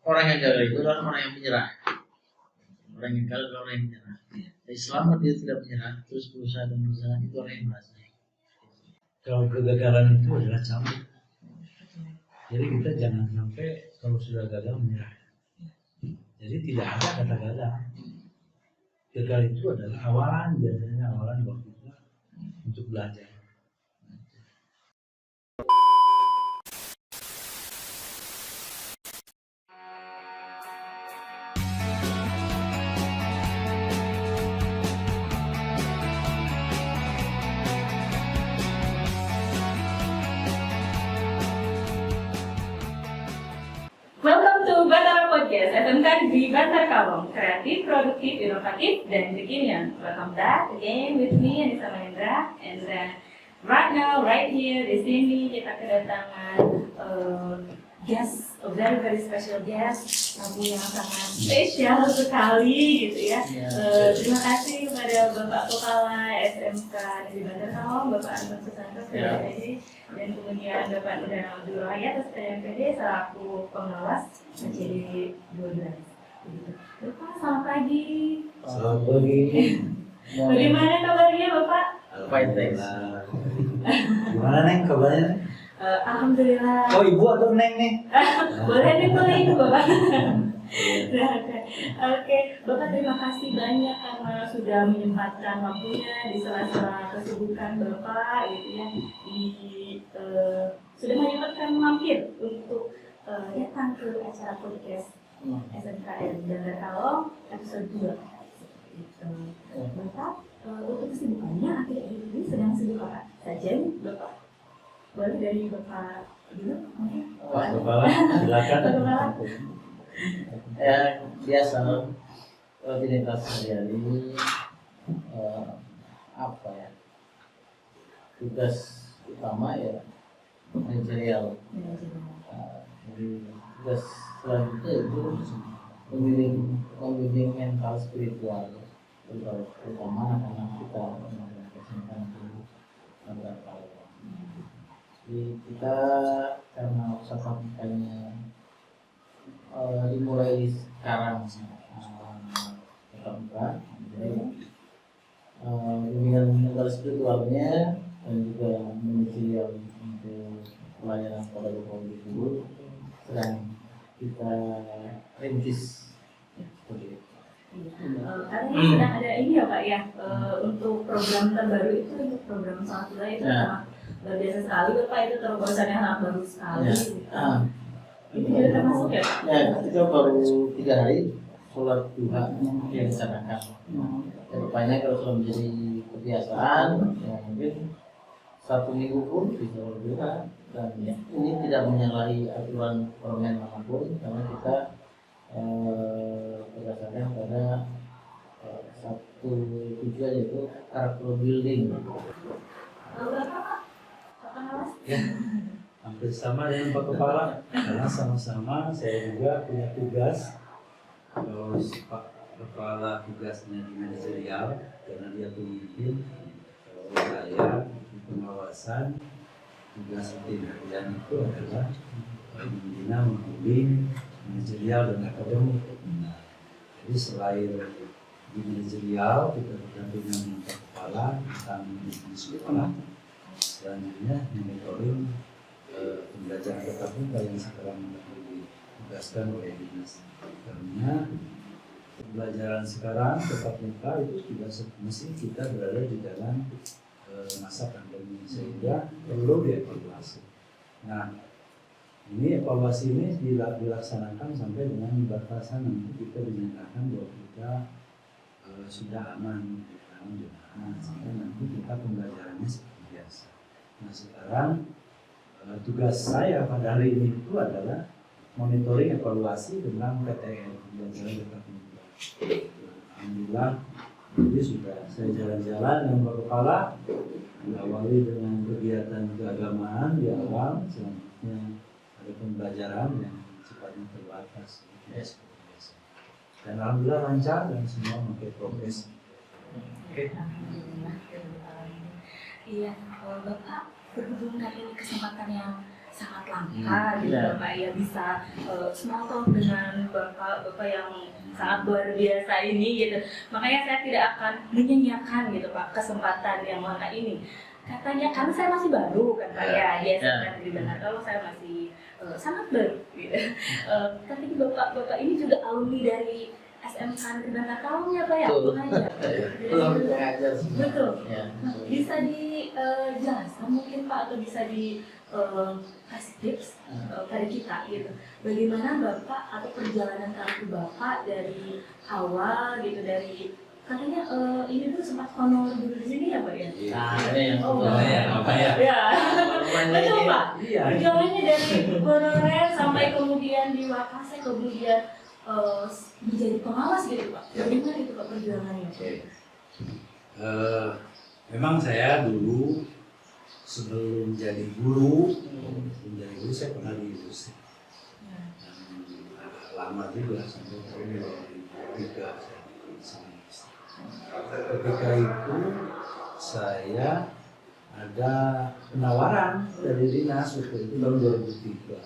orang yang gagal itu adalah orang yang menyerah. Orang yang gagal adalah orang yang menyerah. Jadi selama dia tidak menyerah, terus berusaha dan berusaha, itu orang yang merasa. Kalau kegagalan itu adalah cambuk. Jadi kita jangan sampai kalau sudah gagal menyerah. Jadi tidak ada kata gagal. Gagal itu adalah awalan, biasanya awalan buat kita untuk belajar. Welcome to Bantara Podcast, SMK Negeri Bantar Kalong, kreatif, produktif, inovatif, dan kekinian. Welcome back again with me, Anissa Mahendra, and right now, right here, di sini kita kedatangan guest, a very very special guest, tamu yang sangat spesial sekali, gitu ya. Terima kasih kepada Bapak Kepala SMK Negeri Bantar Kalong, Bapak Anton Susanto, PDPD, dan kemudian Bapak Nurdana Abdul Rahayat, SPMPD, selaku pengawas PCD 12. Bapak, selamat pagi. Selamat pagi. Bagaimana kabarnya Bapak? Fine, thanks. Gimana Neng kabarnya? Alhamdulillah. Oh ibu atau Neng nih? Boleh nih, boleh ibu Bapak. Oke, Bapak terima kasih banyak karena sudah menyempatkan waktunya di sela-sela kesibukan Bapak, gitu ya, sudah menyempatkan mampir untuk datang ke acara podcast SMKN Bantar Kalong episode 2. Bapak untuk kesibukannya akhir-akhir ini sedang sibuk apa saja nih Bapak? Boleh dari Bapak dulu? Pak Kepala, silakan. Ya biasa rutinitas sehari-hari, apa ya, tugas utama ya manajerial. Jadi tugas selanjutnya itu membimbing mental spiritual, terutama anak-anak kita yang kesempatan di Bantar Kalong. Jadi kita karena usaha sampainya dimulai sekarang tetap buka, jadi bimbingan mental spiritualnya dan juga manajerial untuk pelayanan pada Bapak Ibu sedang kita rintis seperti itu. Karena sedang ada ini ya Pak ya, untuk program terbaru itu, untuk program Salatullah itu luar biasa sekali Bapak, itu terobosan yang sangat baru sekali. Itu juga termasuk ya Pak? Ya, kita baru 3 hari sholat duha yang dicanangkan. Kedepannya kalau sudah menjadi kebiasaan, ya mungkin 1 minggu pun bisa sholat duha. Dan ini tidak menyalahi aturan permen manapun, karena kita berdasarkan pada satu tujuan, yaitu karakter building. Ya, hampir sama dengan Pak Kepala, karena sama-sama saya juga punya tugas. Kalau Pak Kepala tugasnya di manajerial karena dia pemimpin, kalau saya di pengawasan, tugas rutin harian itu adalah membina, membimbing manajerial dan akademik. Nah, jadi selain di manajerial kita berdampingan dengan Pak Kepala tentang sekolah, selanjutnya monitoring pembelajaran tatap muka yang sekarang ditugaskan oleh dinas. Karena pembelajaran sekarang tatap muka itu juga mesti kita berada di dalam masa pandemi, sehingga perlu dievaluasi. Nah, ini evaluasi ini dilaksanakan sampai dengan batasan nanti kita dinyatakan bahwa kita sudah aman, sehingga nanti kita pembelajarannya seperti biasa. Nah sekarang tugas saya pada hari ini itu adalah monitoring evaluasi tentang PTN, pembelajaran tatap muka. Alhamdulillah, jadi sudah saya jalan-jalan dengan Pak Kepala, diawali dengan kegiatan keagamaan di awal, selanjutnya ada pembelajaran yang sifatnya terbatas, seperti biasa. Dan alhamdulillah lancar dan semua memakai progres. Oke. Iya, Bapak berhubung kali ini kesempatan yang sangat langka gitu Iya. Bapak ya, bisa small talk dengan Bapak yang sangat luar biasa ini gitu. Makanya saya tidak akan menyanyiakan gitu Pak kesempatan yang langka ini. Katanya karena saya masih baru kan Pak ya, di SMK Negeri Bandar Kalong saya masih sangat baru gitu. Tapi Bapak ini juga alumni dari SMK Negeri Bandar Kalong ya Pak ya? Betul. Pengajar. Belum pengajar semua. Betul. Ya. Bisa dijelaskan mungkin Pak, atau bisa kasih tips pada kita gitu, bagaimana Bapak atau perjalanan karir Bapak dari awal gitu, dari katanya ini tuh sempat honor dulu di sini ya Pak ya? Nah, ini yang Oh, apa ya? Ya. Rumahnya Betul ini. Pak. Iya. Perjalanannya dari honorer sampai kemudian di Wakasek, kemudian menjadi pengawas gitu Pak. Bagaimana itu Pak perjalanannya? Memang saya dulu sebelum jadi guru, saya pernah di industri. Dan agak lama juga sampai tahun 2003 saya di sini. Ketika itu saya ada penawaran dari dinas waktu itu tahun 2003.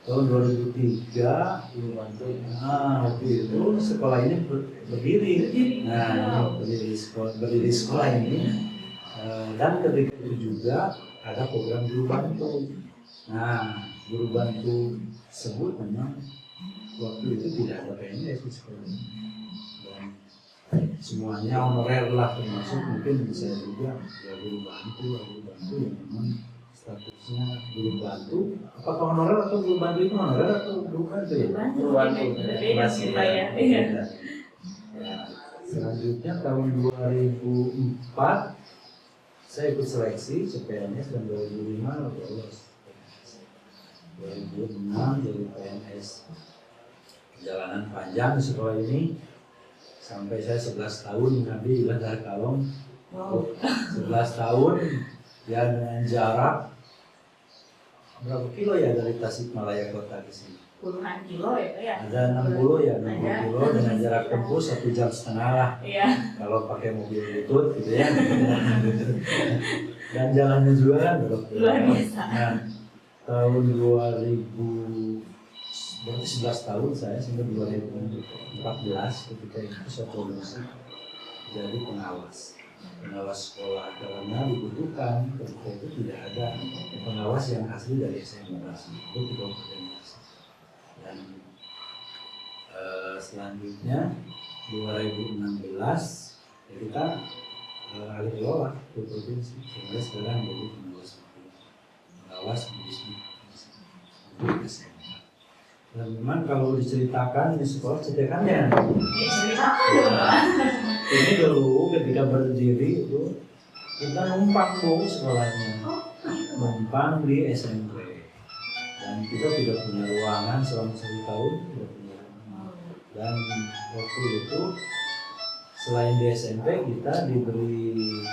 Tahun 2003 waktu itu sekolah ini berdiri. Nah, berdiri sekolah ini, dan ketika itu juga ada program guru bantu. Nah, guru bantu tersebut memang waktu itu tidak ada PNS di sekolah ini. Dan semuanya honorer lah, termasuk mungkin saya juga ya guru bantu yang memang statusnya guru bantu. Apakah honorer atau guru bantu itu honorer atau guru bantu ya? Bantu. Bantu. Masih Pak ya. Iya. Ya, selanjutnya tahun 2004 saya ikut seleksi CPNS dan 2005 lolos. 2006 jadi PNS. Perjalanan panjang di sekolah ini sampai saya 11 tahun mengabdi di Bandar Kalong. Wow. 11 tahun ya, dengan jarak berapa kilo ya dari Tasikmalaya kota ke sini? Puluhan kilo ya Pak ya? Ada 60 ya, 60 kilo dengan jarak tempuh 1,5 jam lah. Iya. Kalau pakai mobil butut gitu ya. Dan jalannya juga kan belok. Luar biasa. Nah, tahun 2000 berarti 11 tahun saya sampai 2014 ketika itu saya promosi jadi pengawas sekolah, karena dibutuhkan ketika itu tidak ada pengawas yang asli dari SMK itu di Kabupaten Bekasi. Dan selanjutnya 2016 ya kita alih kelola ke provinsi, sehingga sekarang jadi pengawas bisnis untuk SMK. Dan memang kalau diceritakan di sekolah cetekannya, Ceritakan dong Pak. ini dulu ketika berdiri itu kita numpang Bu sekolahnya, numpang di SMP. Dan kita tidak punya ruangan selama 1 tahun, tidak punya ruangan. Dan waktu itu selain di SMP kita diberi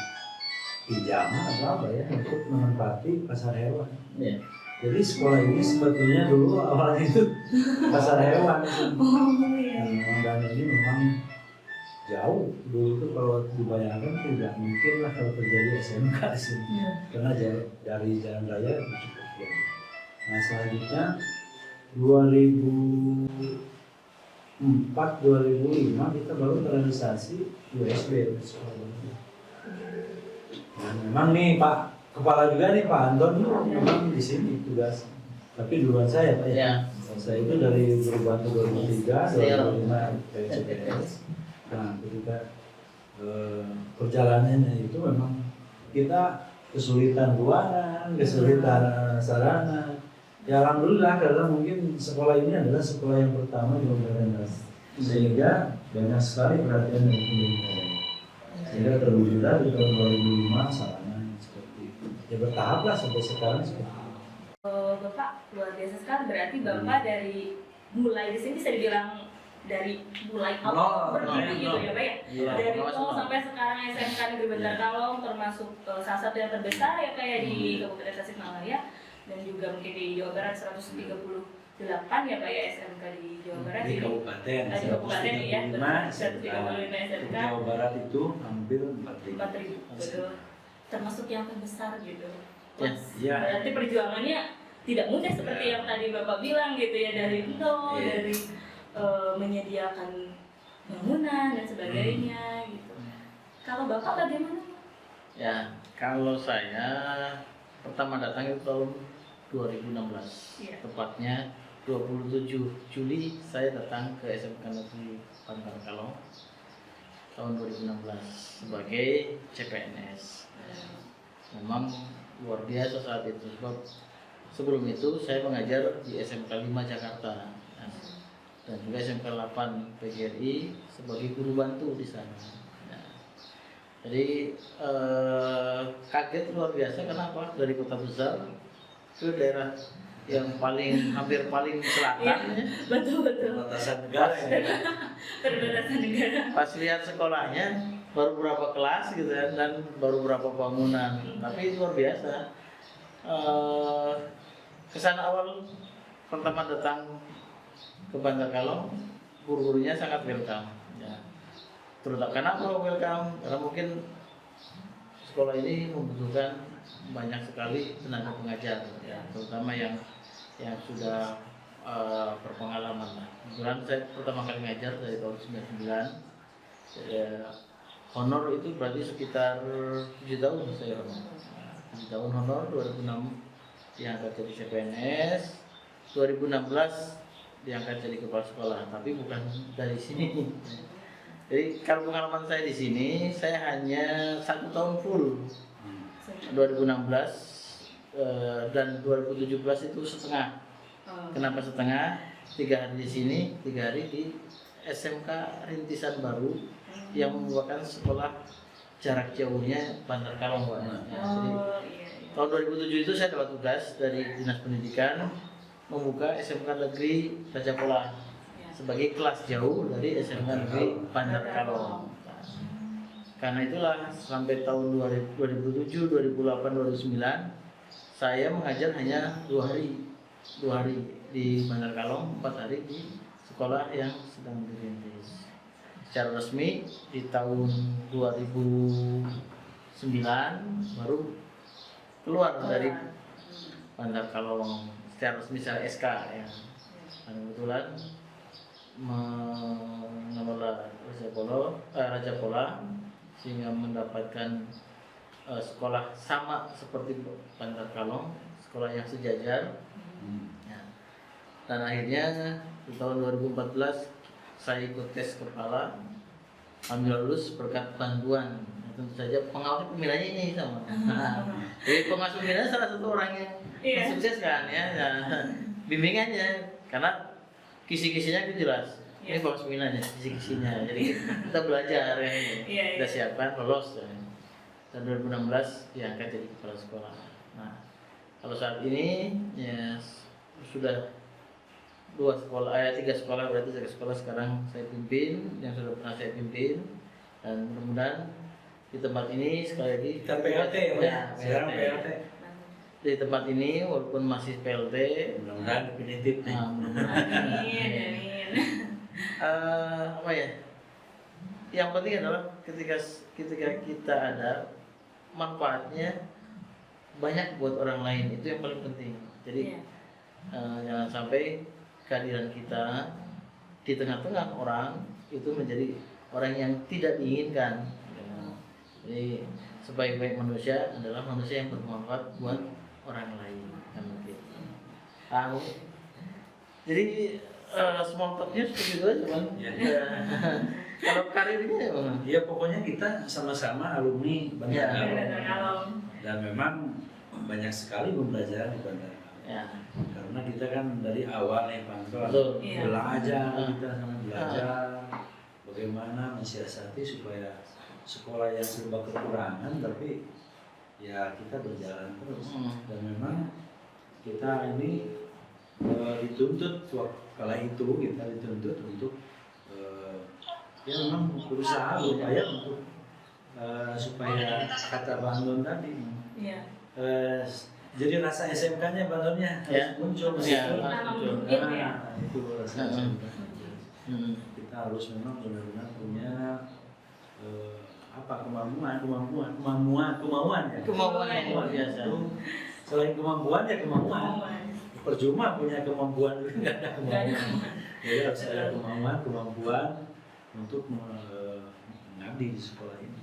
pinjaman atau apa ya untuk menempati pasar hewan. Iya. Jadi sekolah ini sebetulnya dulu awalnya itu pasar hewan. Dan ini memang jauh dulu itu, kalau dibayangkan tidak mungkin lah kalau terjadi SMK di sini. Karena dari jalan raya itu cukup jauh. Nah, selanjutnya 2004-2005 kita baru terrealisasi USB sekolah. Dan memang nih Pak Kepala juga nih Pak Anton memang di sini tugas. Tapi duluan saya Pak ya. Saya itu dari guru bantu 2003, 2005 dari CPNS. Nah, ketika perjalanannya itu memang kita kesulitan ruangan, kesulitan sarana. Ya alhamdulillah karena mungkin sekolah ini adalah sekolah yang pertama di Kabupaten Bekasi. Sehingga banyak sekali perhatian dari pemerintah. Sehingga terwujudlah di tahun 2005 sarana ya bertahap lah sampai sekarang seperti itu. Bapak luar biasa sekali, berarti Bapak dari mulai di sini bisa dibilang dari mulai awal berdiri gitu ya Pak ya? Iya, Dari awal nol sampai sekarang SMK Negeri Bandar Kalong termasuk salah satu yang terbesar ya kayak di Kabupaten Tasikmalaya, dan juga mungkin di Jawa Barat 138 ya Pak ya SMK di Jawa Barat Di kabupaten, di kabupaten ya 135 SMK. Jawa Barat itu hampir 4.000. 4.000 betul, termasuk yang terbesar gitu. Ya. Berarti perjuangannya tidak mudah seperti yang tadi Bapak bilang gitu ya, dari nol, dari menyediakan bangunan dan sebagainya gitu. Kalau Bapak bagaimana? Ya, kalau saya pertama datang itu tahun 2016, Iya. tepatnya 27 Juli saya datang ke SMK Negeri Bantar Kalong tahun 2016 sebagai CPNS. Memang luar biasa saat itu, sebab sebelum itu saya mengajar di SMK 5 Jakarta dan juga SMK 8 PGRI sebagai guru bantu di sana. Nah, jadi kaget luar biasa, kenapa dari kota besar ke daerah yang hampir paling selatan ya. Betul. Batasan negara ya. Perbatasan negara. Pas lihat sekolahnya baru berapa kelas gitu ya, dan baru berapa bangunan, tapi luar biasa. Kesan awal pertama datang ke Bantar Kalong, guru-gurunya sangat welcome ya. Terutama kenapa welcome? Karena mungkin sekolah ini membutuhkan banyak sekali tenaga pengajar ya, terutama yang sudah berpengalaman lah. Kebetulan saya pertama kali ngajar dari tahun 99 ya, honor itu berarti sekitar 7 tahun saya honor. 7 tahun honor, 2006 diangkat jadi CPNS, 2016 diangkat jadi kepala sekolah, tapi bukan dari sini. Jadi kalau pengalaman saya di sini, saya hanya 1 tahun full, 2016 dan 2017 itu setengah. Kenapa setengah? 3 hari di sini, 3 hari di SMK Rintisan Baru yang merupakan sekolah jarak jauhnya Bantar Kalong, Pak. Ya, jadi tahun 2007 itu saya dapat tugas dari Dinas Pendidikan membuka SMK Negeri Raja Pola sebagai kelas jauh dari SMK Negeri Bantar Kalong. Karena itulah sampai tahun 2007, 2008, 2009 saya mengajar hanya 2 hari di Bantar Kalong, 4 hari di sekolah yang sedang dirintis. Secara resmi di tahun 2009 baru keluar dari Bantar Kalong secara resmi, secara SK ya. Dan kebetulan mengelola Raja Pola sehingga mendapatkan sekolah sama seperti Bantar Kalong, sekolah yang sejajar. Ya. Dan akhirnya di tahun 2014 saya ikut tes kepala, alhamdulillah lulus berkat bantuan. Nah, tentu saja pengawal pembinanya ini sama. Jadi pengawas pembinanya salah satu orang yang sukses kan ya. Nah, bimbingannya karena kisi-kisinya itu jelas. Ini pengawas pembinanya, kisi-kisinya. Jadi kita belajar ya. Kita siapkan lolos ya. Dan 2016 diangkat jadi kepala sekolah. Nah, kalau saat ini ya sudah 3 sekolah, berarti 3 sekolah sekarang saya pimpin, yang sudah pernah saya pimpin, dan mudah-mudahan di tempat ini sekali lagi Kita PLT ya, sekarang PLT. Di tempat ini walaupun masih PLT, Mudah-mudahan definitif nih. Amin. Apa ya? Yang penting adalah ketika kita ada manfaatnya banyak buat orang lain, itu yang paling penting. Jadi jangan sampai kehadiran kita di tengah-tengah orang itu menjadi orang yang tidak diinginkan. Jadi sebaik-baik manusia adalah manusia yang bermanfaat buat orang lain, kan begitu. Jadi small talknya seperti itu aja, Bang. Kalau karirnya ya, Bang? Ya pokoknya kita sama-sama alumni Bantar Kalong. Dan memang banyak sekali pembelajaran di Bantar Kalong. Ya. Karena kita kan dari awal nih Bang, Betul. belajar, kita sama belajar bagaimana mensiasati supaya sekolah yang serba kekurangan tapi ya kita berjalan terus. Dan memang kita ini dituntut kala itu kita dituntut untuk ya memang berusaha berupaya untuk supaya kata Bang Don tadi jadi rasa SMK-nya Bandonnya harus muncul meskipun itu rasa SMK. Kita harus memang benar-benar punya kemampuan ya. Kemampuan yang luar biasa. Selain kemampuan ya kemampuan. percuma punya kemampuan nggak ada Nggak ada. kemampuan. Jadi harus ada kemampuan untuk mengabdi di sekolah ini.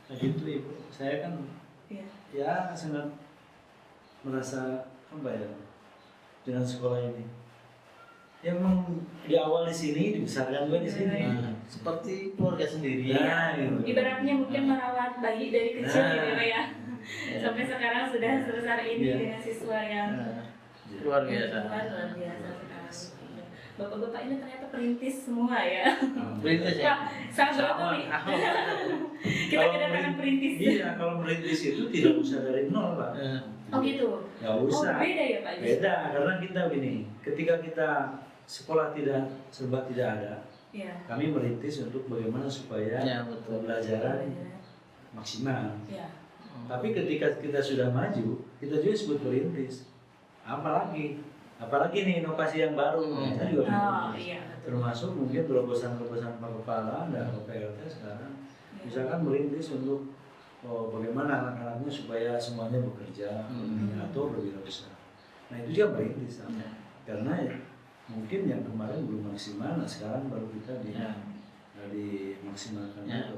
Nah gitu Ibu, saya kan Iya. ya sangat merasa apa ya dengan sekolah ini. Ya memang di awal di sini, dibesarkan juga di sini. Nah, seperti keluarga sendiri. Nah, gitu. Ibaratnya mungkin merawat bayi dari kecil Nah. gitu Pak ya. Sampai sekarang sudah sebesar ini Iya. dengan siswa yang Nah, luar biasa. luar biasa sekali. Bapak-bapak ini ternyata perintis semua ya. Perintis ya. Wah, sangat Sama. betul nih. Kita Kalau kedatangan merin- perintis. Iya, kalau merintis itu tidak usah dari nol, Pak. Oh gitu. Nggak Oh usah. beda ya Pak? Beda, karena kita begini, ketika kita sekolah serba tidak ada, Iya. kami merintis untuk bagaimana supaya Ya, betul. pembelajaran maksimal. Iya. Tapi ketika kita sudah maju, kita juga sebut merintis. Apalagi nih inovasi yang baru, kita juga Oh merintis. iya. Termasuk mungkin terobosan-terobosan Pak Kepala dan PLT sekarang, misalkan merintis untuk bagaimana anak-anaknya supaya semuanya bekerja atau berwirausaha. Nah itu dia merintis, karena mungkin yang kemarin belum maksimal, nah sekarang baru kita dimaksimalkan. Ya.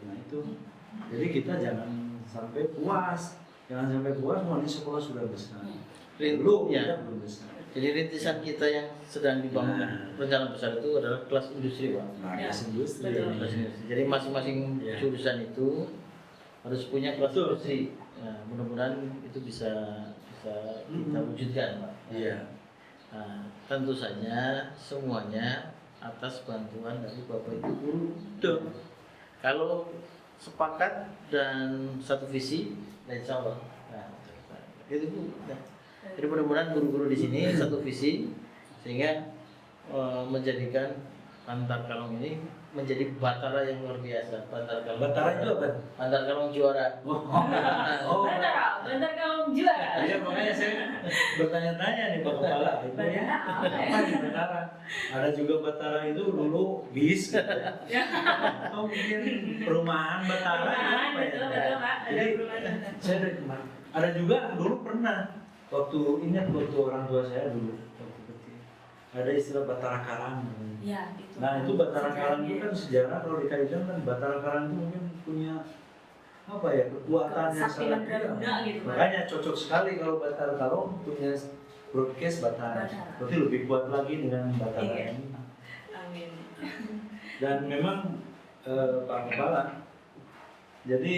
Nah itu, jadi kita jangan sampai puas, semua ini sekolah sudah besar. Belum, Ya. kita belum besar. Jadi rintisan kita yang sedang dibangun Nah. rencana besar itu adalah kelas industri, Pak. Nah, Ya, industri. betul. Kelas industri. Jadi masing-masing Ya. jurusan itu harus punya kelas Betul. industri. Nah, mudah-mudahan itu bisa kita wujudkan, Pak. Iya. Nah, tentu saja semuanya atas bantuan dari Bapak Ibu guru. Betul. Kalau sepakat dan satu visi, insya Allah. Nah, itu Bu. Nah, jadi mudah-mudahan guru-guru di sini satu visi sehingga menjadikan Bantar Kalong ini menjadi Batara yang luar biasa. Bantar Kalong. Batara itu apa? Bantar Kalong juara. Oh, Bantar Kalong juara. iya makanya saya bertanya-tanya nih Pak Kepala. Itu ya, Batara apa ya? apa nih Batara? Ada juga Batara itu dulu bis. Gitu ya. Oh mungkin perumahan Batara itu Perumahan, apa ya? betul Pak. Ada Jadi perumahan. saya dari kemarin. Ada juga dulu pernah waktu orang tua saya dulu waktu kecil. Ada istilah Batara Karang. Ya, itu. Nah itu Batara Karang itu kan sejarah kalau dikaitkan kan Batara Karang itu mungkin punya apa ya kekuatan yang Sakti sangat mandraguna gitu, Pak. makanya cocok sekali kalau Batara Karang punya broadcast Batara. Batara. Berarti lebih kuat lagi dengan Batara Iya. ini. Amin. Dan memang Pak Kepala, jadi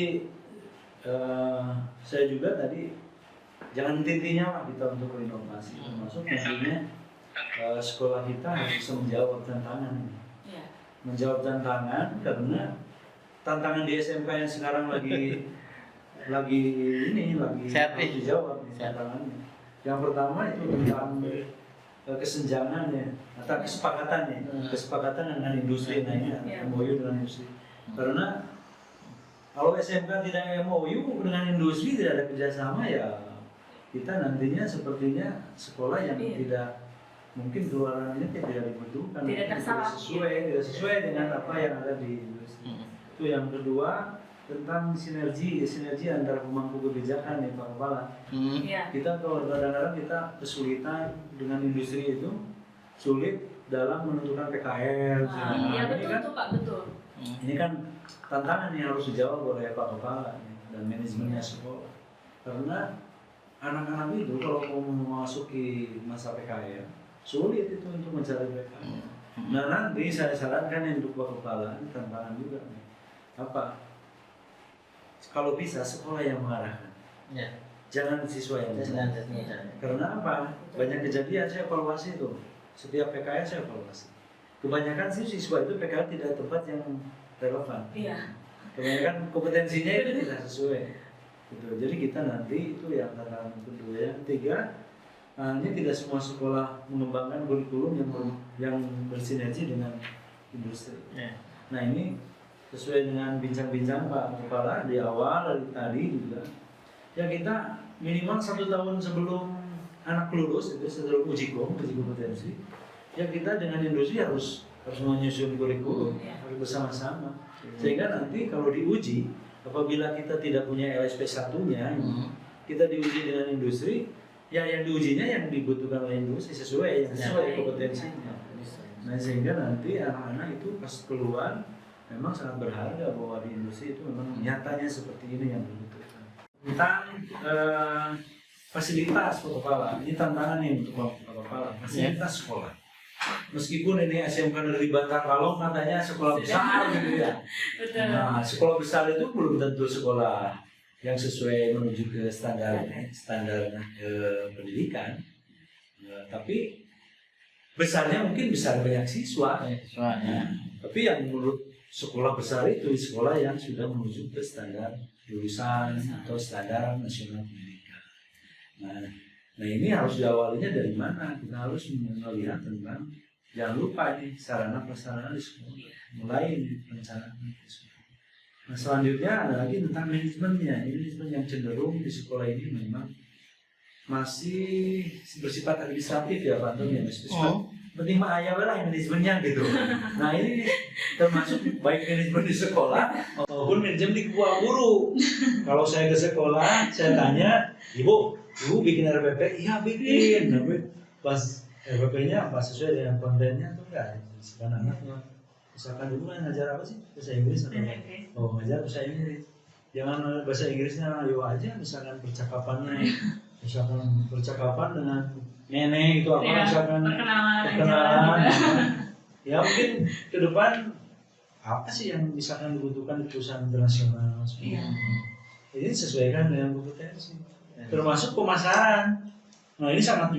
saya juga tadi jangan intinya lah kita untuk berinovasi, termasuk tentunya sekolah kita harus bisa menjawab tantangan ini. Ya. Menjawab tantangan karena tantangan di SMK yang sekarang lagi Sehat, harus dijawab nih Sehat. tantangannya. Yang pertama itu tentang kesenjangannya atau kesepakatan dengan industri Ya. MOU dengan industri. Karena kalau SMK tidak MOU dengan industri tidak ada kerjasama ya kita nantinya sepertinya sekolah yang Iya. tidak mungkin keluarannya tidak dibutuhkan, Tidak terserap. tidak sesuai dengan apa yang ada di industri. Itu yang kedua tentang sinergi antara pemangku kebijakan nih Pak Kepala. Ya. Kita kalau kadang-kadang kita kesulitan dengan industri itu sulit dalam menentukan PKL. Ya Ini betul kan, tuh Pak, betul. ini kan tantangan yang harus dijawab oleh Pak Kepala dan manajemennya sekolah. Karena anak-anak itu kalau mau memasuki masa PKL sulit itu untuk mencari PKL. Nah nanti saya sarankan untuk Pak Kepala ini tantangan juga nih. Apa? Kalau bisa sekolah yang mengarahkan, Ya. jangan siswa yang mencari. Karena apa? Banyak kejadian saya evaluasi itu. Setiap PKL saya evaluasi. Kebanyakan sih siswa itu PKL tidak tempat yang relevan. Iya. Kebanyakan kompetensinya itu tidak sesuai. Gitu. Jadi kita nanti itu yang tantangan kedua. Yang ketiga, ini tidak semua sekolah mengembangkan kurikulum yang bersinergi dengan industri. Ya. Nah ini sesuai dengan bincang-bincang Pak Kepala di awal dari tadi juga. Ya kita minimal 1 tahun sebelum anak lulus itu sebelum uji kompetensi. Ya kita dengan industri harus menyusun kurikulum harus bersama-sama. Sehingga nanti kalau diuji, apabila kita tidak punya LSP 1-nya, kita diuji dengan industri, ya yang diujinya yang dibutuhkan oleh industri sesuai kompetensinya. Nah sehingga nanti anak-anak itu pas keluar memang sangat berharga bahwa di industri itu memang nyatanya seperti ini yang dibutuhkan. Tentang fasilitas Pak Kepala, ini tantangan nih untuk Pak Kepala, fasilitas sekolah. Meskipun ini SMK Negeri Bantar Kalong katanya sekolah besar gitu ya. Betul. Nah, sekolah besar itu belum tentu sekolah yang sesuai menuju ke standar pendidikan. Tapi besarnya mungkin besar banyak siswa. Tapi yang menurut sekolah besar itu sekolah yang sudah menuju ke standar jurusan atau standar nasional pendidikan. Nah ini harus diawalinya dari mana? Kita harus melihat tentang jangan lupa nih sarana prasarana di sekolah, mulai perencanaan di sekolah. Nah selanjutnya ada lagi tentang manajemennya. Manajemen yang cenderung di sekolah ini memang masih bersifat administratif ya Pak Anton ya, penting mah ayah lah manajemennya gitu. Nah ini termasuk baik manajemen di sekolah maupun manajemen di guru. Kalau saya ke sekolah, saya tanya, ibu bikin RPP? Iya bikin. Tapi pas RPP-nya apa sesuai dengan kontennya atau enggak? Misalkan anaknya, misalkan dulu kan ngajar apa sih? Bahasa Inggris atau enggak? Oh ngajar bahasa Inggris. Jangan bahasa Inggrisnya ayo aja, misalkan percakapannya, misalkan percakapan dengan nenek itu apa, misalkan perkenalan. Ya mungkin ke depan apa sih yang misalkan dibutuhkan di perusahaan internasional? Ini sesuaikan dengan kompetensi. Termasuk pemasaran. Nah ini sangat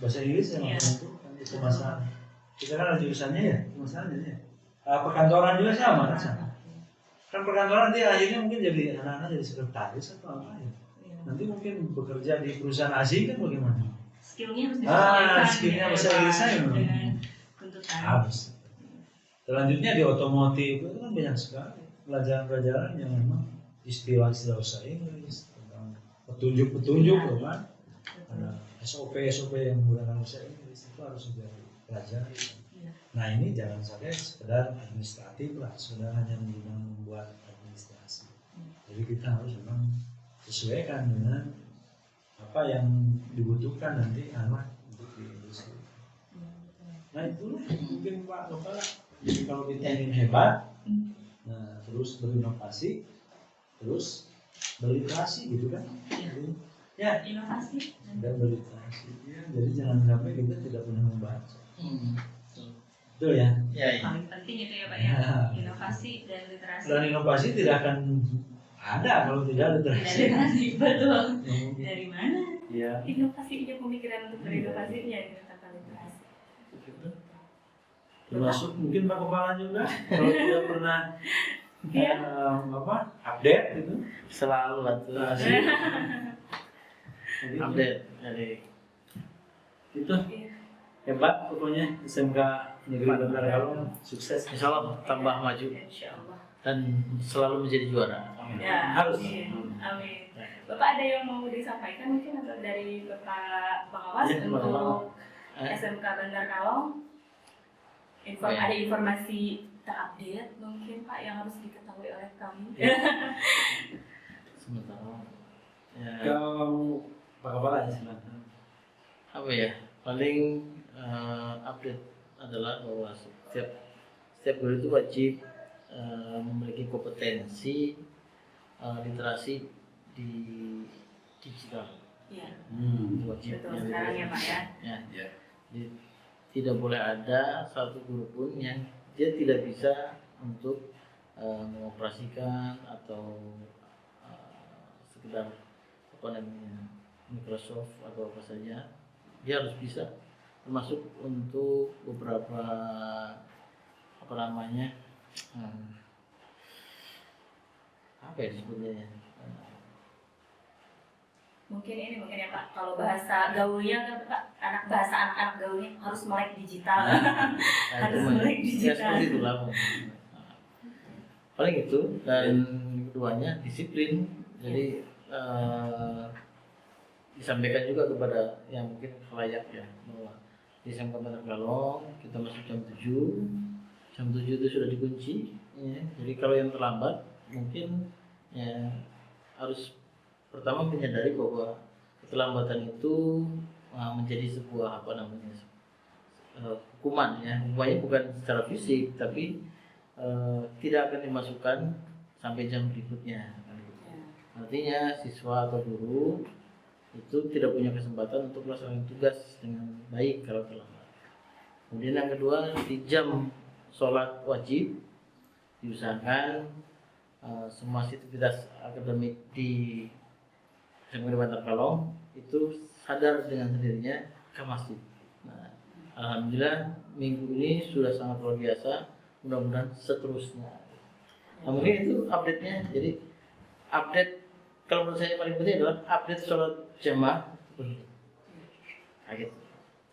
bahasa Inggris yang menentukan di pemasaran. Kita kan ada jurusannya ya, pemasaran ya. Perkantoran juga sama kan? Kan perkantoran nanti akhirnya mungkin jadi anak-anak jadi sekretaris atau apa ya. Nanti mungkin bekerja di perusahaan asing kan bagaimana? Skillnya harus disesuaikan. Skillnya bahasa Inggrisnya dengan tuntutan. Harus. Selanjutnya di otomotif itu kan banyak sekali pelajaran-pelajaran yang memang istilah-istilah bahasa Inggris tentang petunjuk kan. Ada SOP yang menggunakan bahasa Inggris itu harus juga dipelajari. Nah ini jangan sampai sekedar administratif lah, sekedar hanya membuat administrasi. Jadi kita harus memang sesuaikan dengan apa yang dibutuhkan nanti anak untuk di industri. Nah itulah mungkin Pak Kepala. Jadi kalau kita ingin hebat, nah terus berinovasi, terus berliterasi gitu kan? Ya, inovasi dan berliterasi. Ya, jadi jangan sampai kita tidak pernah membaca. Betul ya? Ya. Paling penting itu ya Pak ya, inovasi dan literasi. Dan inovasi tidak akan ada kalau tidak literasi. Tidak literasi, betul. Dari mana? Ya. Inovasi punya pemikiran untuk berinovasinya tanpa literasi. Termasuk mungkin Pak Kepala juga kalau tidak pernah update gitu. Selalu lah tuh. Update dari itu hebat pokoknya SMK Negeri Bantar Kalong sukses. Insya Allah tambah maju Insya Allah. dan selalu menjadi juara. Ya, Harus. Amin. Bapak ada yang mau disampaikan mungkin atau dari Bapak Pengawas untuk SMK Bantar Kalong? Ada informasi terupdate mungkin Pak yang harus diketahui oleh kami. Sementara Kalau Pak Kepala ya silakan. apa ya, paling update adalah bahwa setiap guru itu wajib memiliki kompetensi literasi di digital. Iya. Wajib. Betul sekarang ya Pak ya. Ya. Jadi, tidak boleh ada satu guru pun yang dia tidak bisa untuk mengoperasikan atau sekedar apa namanya Microsoft atau apa saja, dia harus bisa, termasuk untuk beberapa apa namanya apa ya disebutnya ya, Mungkin ya Pak, kalau bahasa gaulnya kan Pak, anak-anak gaulnya harus melek digital. Harus melek ya digital. seperti itulah. Paling itu, dan keduanya disiplin. Jadi disampaikan juga kepada yang mungkin layak ya, bahwa di SMK Bantar Kalong kita masuk jam 7 itu sudah dikunci ya. Jadi kalau yang terlambat mungkin ya harus pertama menyadari bahwa keterlambatan itu menjadi sebuah hukuman ya. Hukumannya bukan secara fisik tapi tidak akan dimasukkan sampai jam berikutnya. Artinya siswa atau guru itu tidak punya kesempatan untuk melaksanakan tugas dengan baik kalau terlambat. Kemudian yang kedua, di jam sholat wajib diusahakan semua aktivitas akademik di SMP Bantar Kalong itu sadar dengan sendirinya ke masjid. Nah, alhamdulillah minggu ini sudah sangat luar biasa. Mudah-mudahan seterusnya. Nah, mungkin itu update-nya. Jadi update kalau menurut saya paling penting adalah update sholat jamaah. Gitu.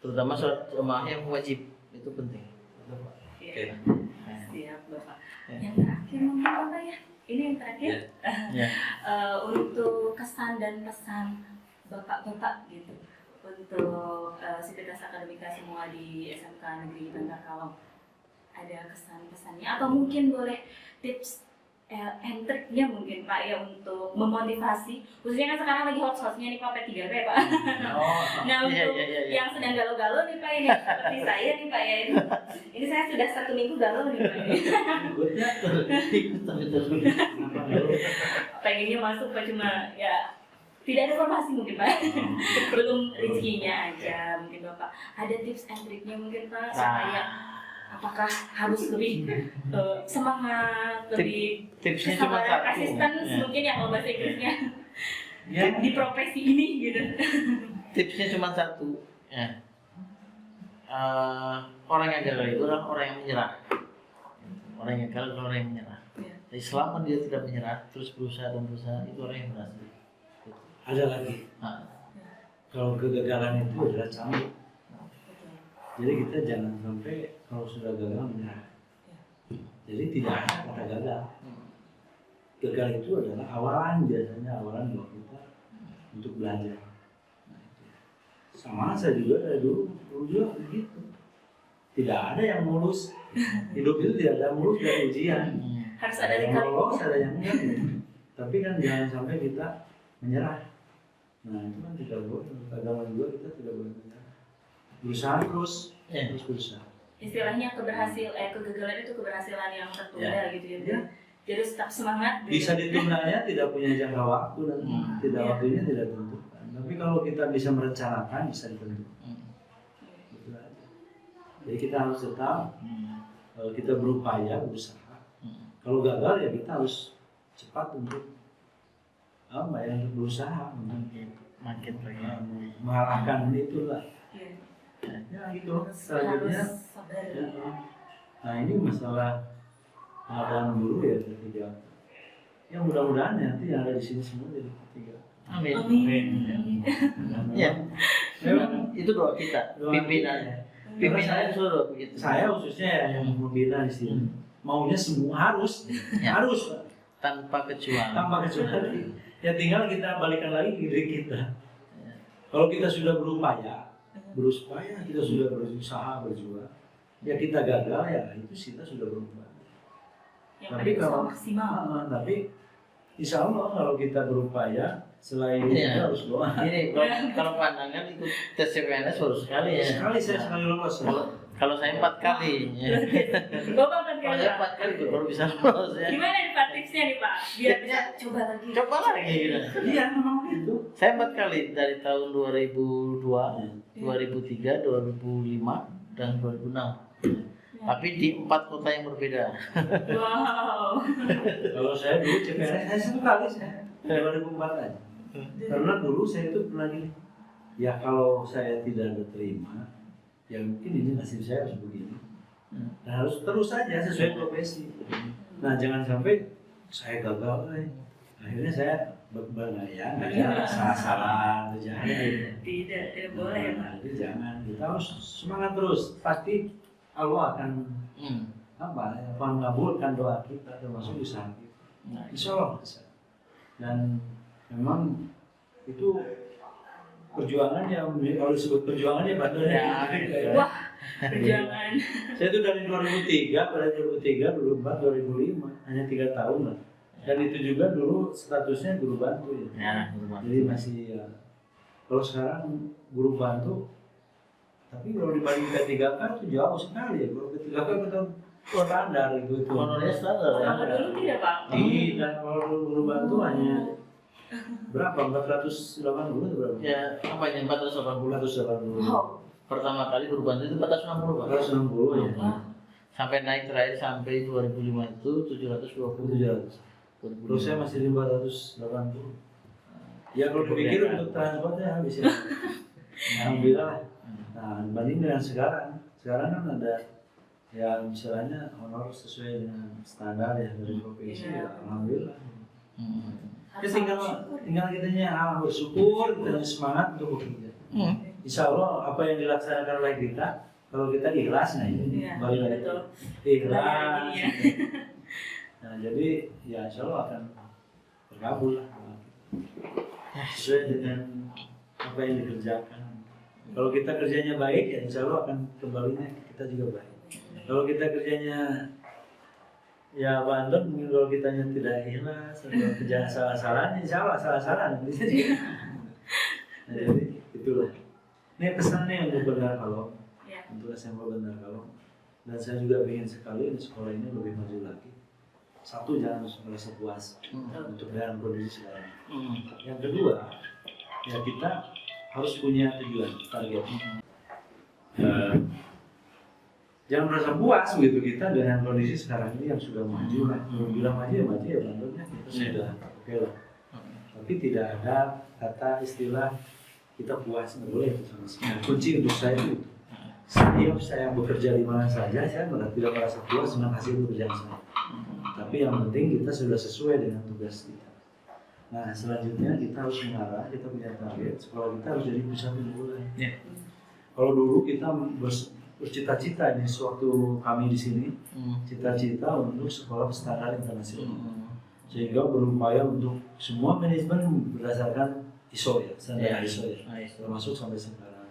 Terutama sholat jamaah yang wajib itu penting. Oke. Siap Bapak. Yang terakhir mungkin Bapak ya. Ini yang terakhir. Untuk kesan dan pesan Bapak-bapak gitu untuk sivitas akademika semua di SMK Negeri Bantar Kalong. Ada kesan-pesannya atau mungkin boleh tips and triknya mungkin Pak ya untuk memotivasi, khususnya kan sekarang lagi hot-hotnya nih Pak P3P Pak. Nah untuk yang sedang galau-galau nih Pak ini seperti saya nih Pak ya ini saya sudah 1 minggu galau nih Pak. Pengennya masuk Pak cuma ya tidak ada informasi mungkin Pak. Belum rezekinya aja mungkin Bapak. Ada tips and triknya mungkin Pak supaya apakah harus lebih semangat, lebih tipsnya cuma satu, resisten mungkin ya kalau bahasa Inggrisnya di profesi ini gitu. Tipsnya cuma satu ya. Orang yang gagal itu adalah orang yang menyerah. Orang yang gagal adalah orang yang menyerah. Jadi selama dia tidak menyerah terus berusaha dan berusaha itu orang yang berhasil. Ada lagi. Kalau kegagalan itu adalah cambuk. Jadi kita jangan sampai kalau sudah gagal menyerah. Jadi tidak ada kata gagal. Gagal itu adalah awalan, biasanya awalan buat kita untuk belajar. Sama saya juga dari dulu juga begitu. Tidak ada yang mulus. Hidup itu tidak ada mulus dari ujian. Harus ada yang lolos, ada yang enggak. Tapi kan jangan sampai kita menyerah. Nah itu kan tidak boleh. Kegagalan juga kita tidak boleh menyerah. Berusaha terus berusaha. Istilahnya kegagalan itu keberhasilan yang tertunda gitu ya. Jadi tetap semangat. Bisa ditundanya tidak punya jangka waktu dan tidak waktunya tidak tentukan. Tapi kalau kita bisa merencanakan bisa ditentukan. Gitu aja. Jadi kita harus tetap kita berupaya berusaha. Kalau gagal ya kita harus cepat untuk untuk berusaha makin mengalahkan itulah. Ya gitu selanjutnya. Nah ini masalah pengadaan guru ya ketiga. Ya mudah-mudahan nanti yang ada di sini semua jadi ketiga. Amin. Ya. Memang itu doa kita. Pimpinan saya sudah begitu. Saya khususnya yang membina di sini. Maunya semua harus tanpa kecuali. Ya tinggal kita balikan lagi ke diri kita. Kalau kita sudah berupaya, kita sudah berusaha berjuang, ya kita gagal ya itu kita sudah berubah. Tapi kalau maksimal, tapi insya Allah kalau kita berupaya selain itu harus doa. Ini kalau pandangan ikut tes CPNS baru sekali ya. Sekali lolos. Kalau saya 4 kali. Bapak 4 kali. Saya 4 kali baru bisa lolos ya. Gimana nih Pak tipsnya nih Pak? Biar bisa coba lagi. Gitu. Iya memang itu. Saya 4 kali dari tahun 2002, 2003, 2005 dan 2006. Tapi di 4 kota yang berbeda. Wow. Kalau saya dulu CPNS saya 1 kali 2004 aja. Karena dulu saya itu pernah gini. Ya kalau saya tidak diterima, ya mungkin ini nasib saya harus begini. Nah, harus terus saja sesuai profesi. Nah jangan sampai saya gagal, akhirnya saya berbahaya, nggak ada salah-salah, jangan. Tidak boleh. Nah, itu jangan. Kita harus semangat terus. Pasti Allah akan mengabulkan doa kita termasuk usaha kita. Insya Allah bisa. Dan memang itu perjuangan yang kalau disebut perjuangan ya wah perjuangan. Saya itu dari 2003, 2004, 2005 hanya 3 tahun lah. Dan itu juga dulu statusnya guru bantu ya. Jadi masih Kalau sekarang guru bantu, tapi kalau dibanding P3K itu jauh sekali ya. Kalau P3K itu standar itu. Honornya standar ya. Kalau dulu tidak Pak. Dan kalau guru bantu hanya berapa? 480 atau berapa? Ya, apa ini 480. 480. Wow. Pertama kali guru bantu itu 460 Pak. 460 ya. Sampai naik terakhir sampai 2005 itu 720. 700. Terus saya masih 580. Ya kalau dipikir untuk transportnya habis ya. Alhamdulillah. Nah, dibanding dengan sekarang kan ada ya misalnya honor sesuai dengan standar ya dari provinsi. Iya. Ya, alhamdulillah. Harus tinggal bersyukur. kitanya bersyukur, kita semangat untuk bekerja. Insya Allah apa yang dilaksanakan oleh kita, kalau kita ikhlas, nah ini Iya, balik lagi betul. ikhlas. Iya. Nah jadi ya Insya Allah akan terkabul lah. Sesuai dengan apa yang dikerjakan. Kalau kita kerjanya baik, ya Insya Allah akan kembalinya kita juga baik. Kalau kita kerjanya ya bandel, mungkin kalau kitanya tidak ikhlas atau kerjaan salah-salah, Insya Allah salah-salah. Nah, jadi itulah. Ini pesannya untuk Bandar Kalong, Ya. untuk SMA Bandar Kalong. Dan saya juga ingin sekali di sekolah ini lebih maju lagi. Satu, jangan merasa puas untuk dalam kondisi sekarang. Yang kedua, ya kita harus punya tujuan, target. Jangan merasa puas begitu kita dengan kondisi sekarang ini yang sudah maju lah. Belum bilang maju ya bandurnya kita sudah oke lah. Tapi tidak ada kata istilah kita puas, nggak boleh itu sama sekali. Kunci untuk saya itu. Setiap saya bekerja di mana saja, saya tidak merasa puas dengan hasil pekerjaan saya. Tapi yang penting kita sudah sesuai dengan tugas kita. Nah selanjutnya kita harus mengarah, kita punya target. Sekolah kita harus jadi pusat unggulan. Kalau dulu kita bercita-cita ini sewaktu kami di sini, cita-cita untuk sekolah standar internasional. Sehingga berupaya untuk semua manajemen berdasarkan ISO ya, standar ISO ya, termasuk sampai sekarang.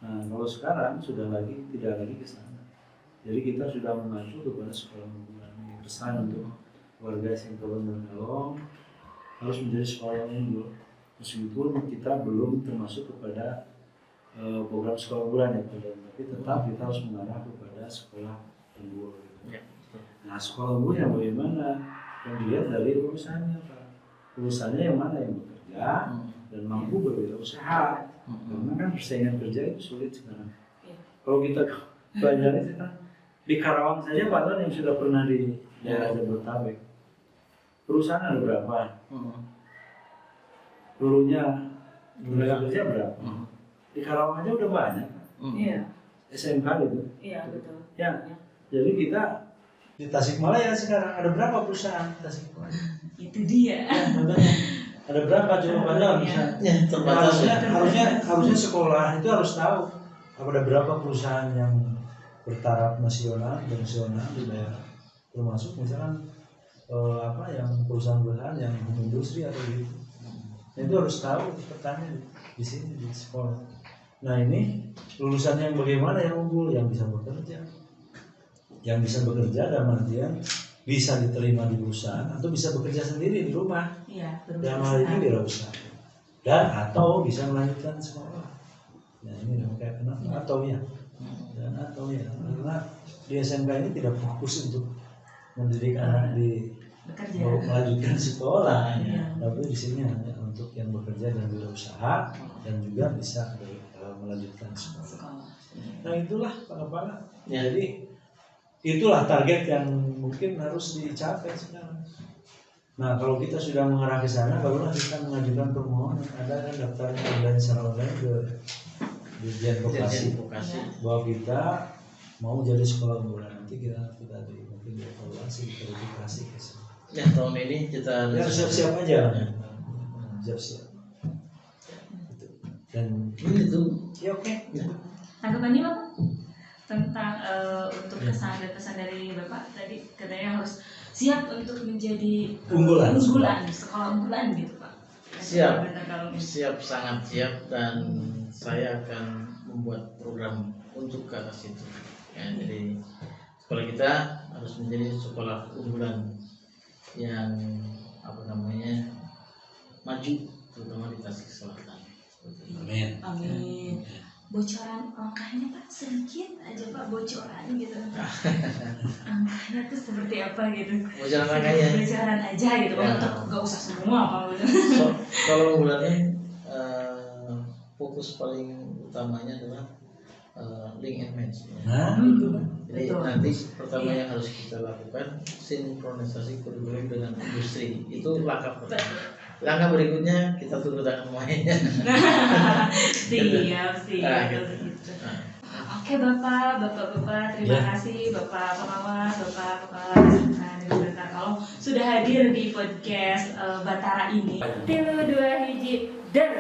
Nah kalau sekarang sudah tidak lagi ke sana. Jadi kita sudah mengacu kepada sekolah unggulan. Pesan untuk warga SMP Bandar Kalong harus menjadi sekolah yang unggul. Meskipun kita belum termasuk kepada program sekolah unggulan ya, tapi tetap kita harus mengarah kepada sekolah unggul. Nah sekolah unggul yang bagaimana? Yang dilihat dari urusannya Pak. Urusannya yang mana yang bekerja dan mampu berwirausaha. Karena kan persaingan kerja itu sulit sekarang. Kalau kita pelajari sekarang di Karawang saja Pak Tuan yang sudah pernah di daerah Jabodetabek, perusahaan ada berapa? Dulunya tenaga kerja berapa? Di Karawang aja udah banyak. Iya. SMK gitu. Iya betul. Ya. Jadi kita di Tasikmalaya sekarang ada berapa perusahaan di Tasikmalaya? Itu dia. Makanya ada berapa coba padahal misalnya harusnya sekolah itu harus tahu ada berapa perusahaan yang bertaraf nasional dan nasional di daerah, termasuk misalkan yang perusahaan-perusahaan yang industri atau gitu. Itu harus tahu petanya di sini di sekolah. Nah ini lulusan yang bagaimana yang unggul, yang bisa bekerja, dalam artian bisa diterima di perusahaan atau bisa bekerja sendiri di rumah. Iya. Dalam hal ini wirausaha dan atau bisa melanjutkan sekolah. Nah ini kayak kenapa atau ya dan atau ya karena di SMK ini tidak fokus untuk mendidik anak di melanjutkan sekolah, tapi di sini hanya untuk yang bekerja dan wirausaha dan juga bisa melanjutkan sekolah. Nah itulah Pak Kepala. Jadi itulah target yang mungkin harus dicapai sekarang. Nah kalau kita sudah mengarah ke sana, barulah kita mengajukan permohonan. Ada kan daftarnya online secara online ke Dirjen Vokasi bahwa kita mau jadi sekolah unggulan. Nanti kita mungkin dievaluasi, diverifikasi. Ya tahun ini kita siap-siap aja. Siap-siap. Dan itu ya oke. Tanggapannya Bapak tentang untuk kesan dan pesan dari Bapak tadi katanya harus siap untuk menjadi unggulan sekolah unggulan gitu Pak. Siap, sangat siap, dan saya akan membuat program untuk ke arah situ. Ya, jadi sekolah kita harus menjadi sekolah unggulan yang maju, terutama di Tasik Selatan. Amin. Amin. Bocoran langkahnya Pak sedikit aja Pak, bocoran gitu. Langkahnya tuh seperti apa gitu? Bocoran langkahnya. Bocoran aja gitu. Ya. Nggak usah semua Pak. Kalau bulannya fokus paling utamanya adalah link and match. Nah, Jadi Betul. nanti pertama yang harus kita lakukan sinkronisasi kurikulum dengan industri. Itu langkah pertama. Langkah berikutnya kita turun tangan mainnya. Siap. Nah, gitu. Gitu. Oke Bapak, terima kasih Bapak Pengawas, Bapak Kepala Kesehatan dari Bantar Kalong sudah hadir di podcast Batara ini. 3, 2, 1, der.